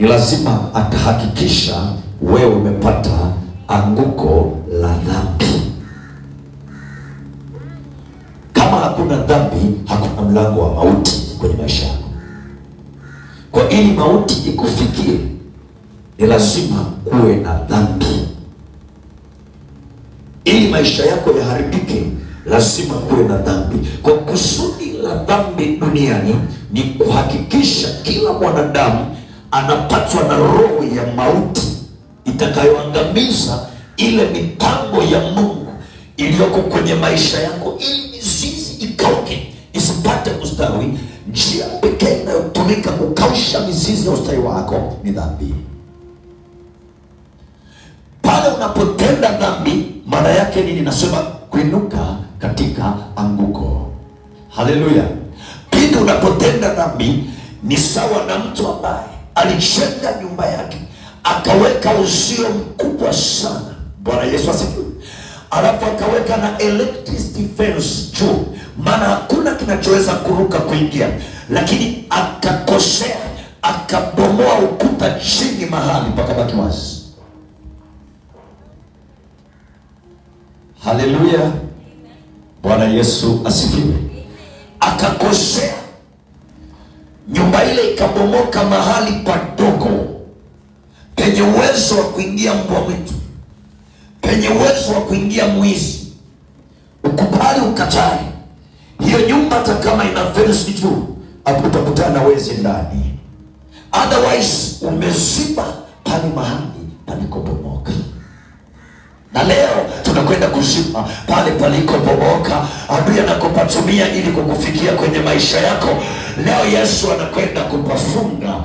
ni lazima atahakikisha wewe umepata anguko la dhambi. Kama hakuna dhambi, hakuna mlango wa mauti kwenye maisha yako. Kwa ili mauti ikufikie, ni lazima kuwe na dhambi. Ili maisha yako yaharibike, lazima kuwe na dhambi. Kwa kusudi la dhambi duniani ni kuhakikisha kila mwanadamu anapatwa na roho ya mauti itakayoangamiza ile mipango ya Mungu iliyoko kwenye maisha yako, ili mizizi ikauke isipate kustawi. Njia pekee inayotumika kukausha mizizi ya ustawi wako ni dhambi. Pale unapotenda dhambi, maana yake nini? Nasema kuinuka katika anguko. Haleluya! Pindi unapotenda dhambi, ni sawa na mtu ambaye alijenga nyumba yake akaweka uzio mkubwa sana. Bwana Yesu asifiwe. Alafu akaweka na electricity fence juu, maana hakuna kinachoweza kuruka kuingia, lakini akakosea, akabomoa ukuta chini mahali pakabaki wazi. Haleluya! Bwana Yesu asifiwe. Akakosea, nyumba ile ikabomoka mahali padogo penye uwezo wa kuingia mbwa mwitu, penye uwezo wa kuingia mwizi. Ukubali ukatae, hiyo nyumba hata kama ina fence juu, utakutana na wezi ndani. Otherwise umeziba pale mahali palikobomoka. Na leo tunakwenda kuziba pale palikobomoka adui anakopatumia ili kukufikia kwenye maisha yako. Leo Yesu anakwenda kupafunga.